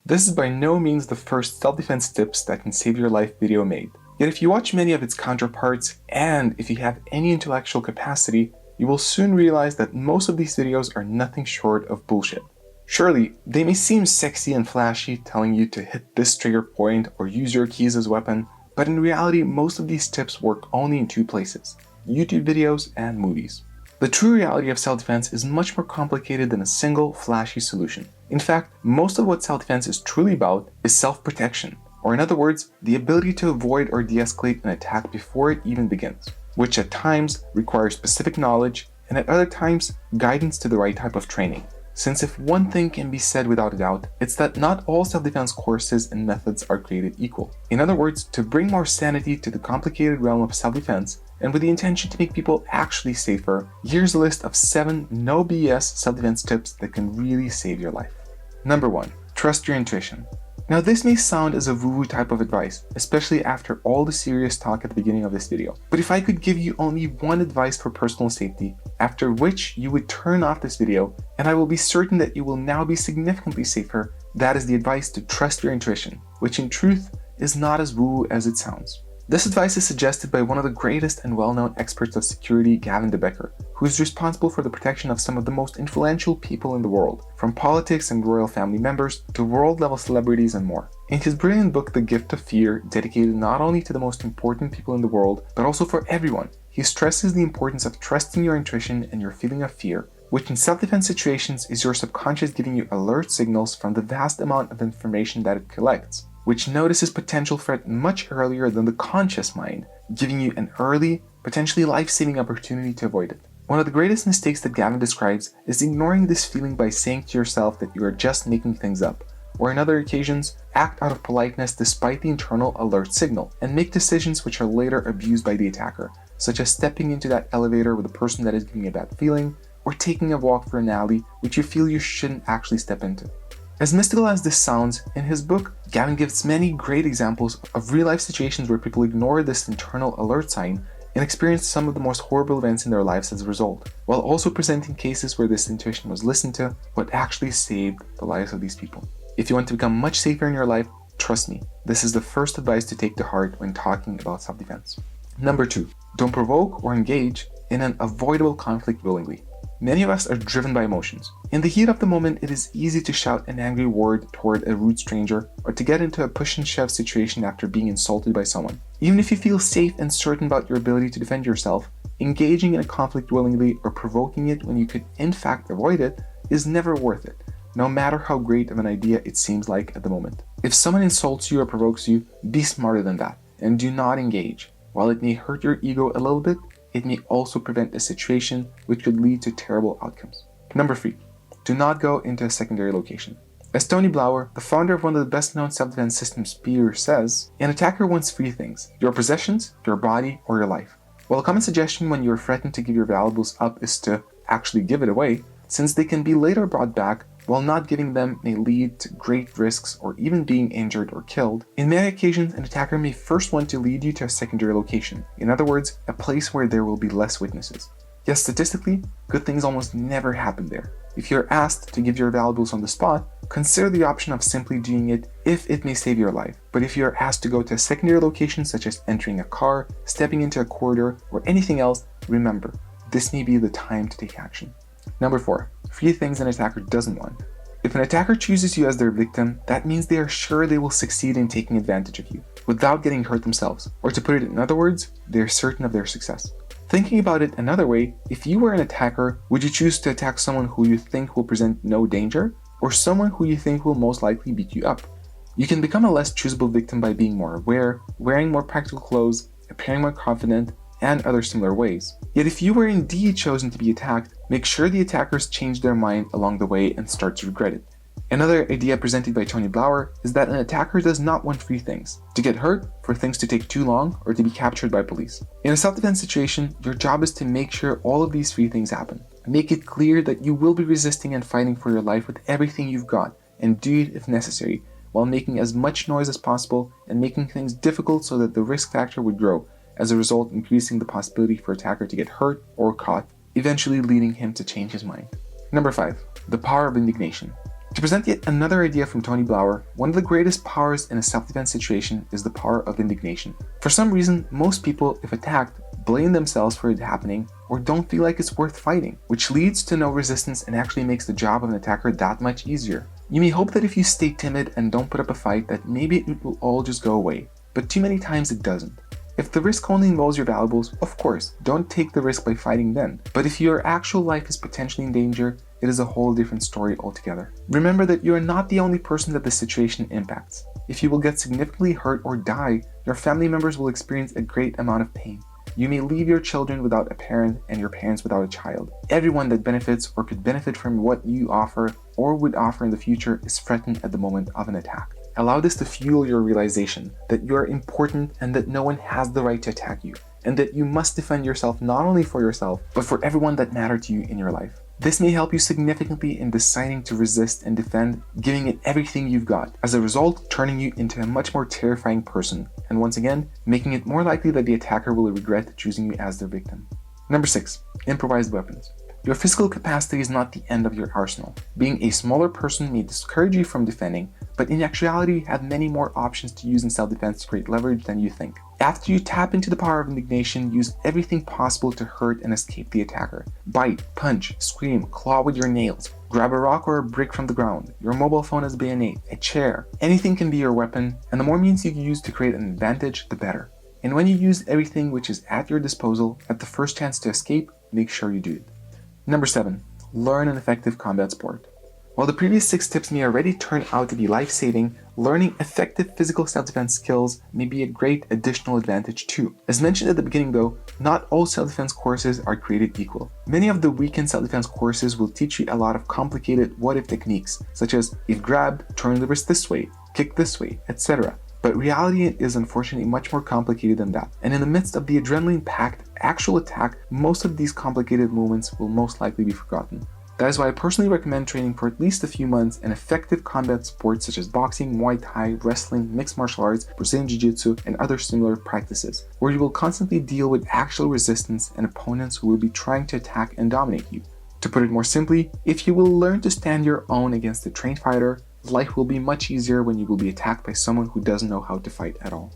This is by no means the first self-defense tips that can save your life video made. Yet if you watch many of its counterparts, and if you have any intellectual capacity, you will soon realize that most of these videos are nothing short of bullshit. Surely, they may seem sexy and flashy, telling you to hit this trigger point or use your keys as a weapon, but in reality, most of these tips work only in two places: YouTube videos and movies. The true reality of self-defense is much more complicated than a single flashy solution. In fact, most of what self-defense is truly about is self-protection, or in other words, the ability to avoid or de-escalate an attack before it even begins, which at times requires specific knowledge and at other times guidance to the right type of training. Since if one thing can be said without a doubt, it's that not all self-defense courses and methods are created equal. In other words, to bring more sanity to the complicated realm of self-defense, and with the intention to make people actually safer, here's a list of 7 no BS self-defense tips that can really save your life. Number 1. Trust your intuition. Now this may sound as a woo-woo type of advice, especially after all the serious talk at the beginning of this video. But if I could give you only one advice for personal safety, after which you would turn off this video, and I will be certain that you will now be significantly safer, that is the advice to trust your intuition, which in truth is not as woo-woo as it sounds. This advice is suggested by one of the greatest and well-known experts of security, Gavin de Becker, who is responsible for the protection of some of the most influential people in the world, from politics and royal family members to world-level celebrities and more. In his brilliant book, The Gift of Fear, dedicated not only to the most important people in the world, but also for everyone, he stresses the importance of trusting your intuition and your feeling of fear, which in self-defense situations is your subconscious giving you alert signals from the vast amount of information that it collects, which notices potential threat much earlier than the conscious mind, giving you an early, potentially life-saving opportunity to avoid it. One of the greatest mistakes that Gavin describes is ignoring this feeling by saying to yourself that you are just making things up, or in other occasions, act out of politeness despite the internal alert signal, and make decisions which are later abused by the attacker, such as stepping into that elevator with a person that is giving you a bad feeling, or taking a walk through an alley which you feel you shouldn't actually step into. As mystical as this sounds, in his book, Gavin gives many great examples of real-life situations where people ignore this internal alert sign and experience some of the most horrible events in their lives as a result, while also presenting cases where this intuition was listened to, what actually saved the lives of these people. If you want to become much safer in your life, trust me, this is the first advice to take to heart when talking about self-defense. Number 2. Don't provoke or engage in an avoidable conflict willingly. Many of us are driven by emotions. In the heat of the moment, it is easy to shout an angry word toward a rude stranger or to get into a push and shove situation after being insulted by someone. Even if you feel safe and certain about your ability to defend yourself, engaging in a conflict willingly or provoking it when you could in fact avoid it is never worth it, no matter how great of an idea it seems like at the moment. If someone insults you or provokes you, be smarter than that and do not engage. While it may hurt your ego a little bit, it may also prevent a situation which could lead to terrible outcomes. Number 3. Do not go into a secondary location. As Tony Blauer, the founder of one of the best-known self-defense systems, Spear, says, an attacker wants 3 things: your possessions, your body, or your life. While a common suggestion when you are threatened to give your valuables up is to actually give it away, since they can be later brought back, while not giving them may lead to great risks or even being injured or killed, in many occasions an attacker may first want to lead you to a secondary location, in other words, a place where there will be less witnesses. Yet statistically, good things almost never happen there. If you're asked to give your valuables on the spot, consider the option of simply doing it if it may save your life. But if you're asked to go to a secondary location such as entering a car, stepping into a corridor, or anything else, remember, this may be the time to take action. Number 4. 3 things an attacker doesn't want. If an attacker chooses you as their victim, that means they are sure they will succeed in taking advantage of you, without getting hurt themselves. Or to put it in other words, they are certain of their success. Thinking about it another way, if you were an attacker, would you choose to attack someone who you think will present no danger, or someone who you think will most likely beat you up? You can become a less choosable victim by being more aware, wearing more practical clothes, appearing more confident, and other similar ways. Yet if you were indeed chosen to be attacked, make sure the attackers change their mind along the way and start to regret it. Another idea presented by Tony Blauer is that an attacker does not want 3 things: to get hurt, for things to take too long, or to be captured by police. In a self-defense situation, your job is to make sure all of these 3 things happen. Make it clear that you will be resisting and fighting for your life with everything you've got, and do it if necessary, while making as much noise as possible and making things difficult so that the risk factor would grow, as a result increasing the possibility for attacker to get hurt or caught, eventually leading him to change his mind. Number 5. The power of indignation. To present yet another idea from Tony Blauer, one of the greatest powers in a self-defense situation is the power of indignation. For some reason, most people, if attacked, blame themselves for it happening or don't feel like it's worth fighting, which leads to no resistance and actually makes the job of an attacker that much easier. You may hope that if you stay timid and don't put up a fight that maybe it will all just go away, but too many times it doesn't. If the risk only involves your valuables, of course, don't take the risk by fighting then. But if your actual life is potentially in danger, it is a whole different story altogether. Remember that you are not the only person that the situation impacts. If you will get significantly hurt or die, your family members will experience a great amount of pain. You may leave your children without a parent and your parents without a child. Everyone that benefits or could benefit from what you offer or would offer in the future is threatened at the moment of an attack. Allow this to fuel your realization that you are important and that no one has the right to attack you, and that you must defend yourself not only for yourself, but for everyone that matters to you in your life. This may help you significantly in deciding to resist and defend, giving it everything you've got, as a result turning you into a much more terrifying person, and once again, making it more likely that the attacker will regret choosing you as their victim. Number 6. Improvised weapons. Your physical capacity is not the end of your arsenal. Being a smaller person may discourage you from defending, but in actuality you have many more options to use in self-defense to create leverage than you think. After you tap into the power of indignation, use everything possible to hurt and escape the attacker. Bite, punch, scream, claw with your nails, grab a rock or a brick from the ground, your mobile phone as bayonet, a chair. Anything can be your weapon, and the more means you use to create an advantage, the better. And when you use everything which is at your disposal, at the first chance to escape, make sure you do it. Number 7. Learn an effective combat sport. While the previous 6 tips may already turn out to be life-saving, learning effective physical self-defense skills may be a great additional advantage too. As mentioned at the beginning though, not all self-defense courses are created equal. Many of the weekend self-defense courses will teach you a lot of complicated what-if techniques, such as if grabbed, turn the wrist this way, kick this way, etc. But reality is unfortunately much more complicated than that, and in the midst of the adrenaline-packed actual attack, most of these complicated movements will most likely be forgotten. That is why I personally recommend training for at least a few months in effective combat sports such as boxing, Muay Thai, wrestling, mixed martial arts, Brazilian Jiu-Jitsu, and other similar practices, where you will constantly deal with actual resistance and opponents who will be trying to attack and dominate you. To put it more simply, if you will learn to stand your own against a trained fighter, life will be much easier when you will be attacked by someone who doesn't know how to fight at all.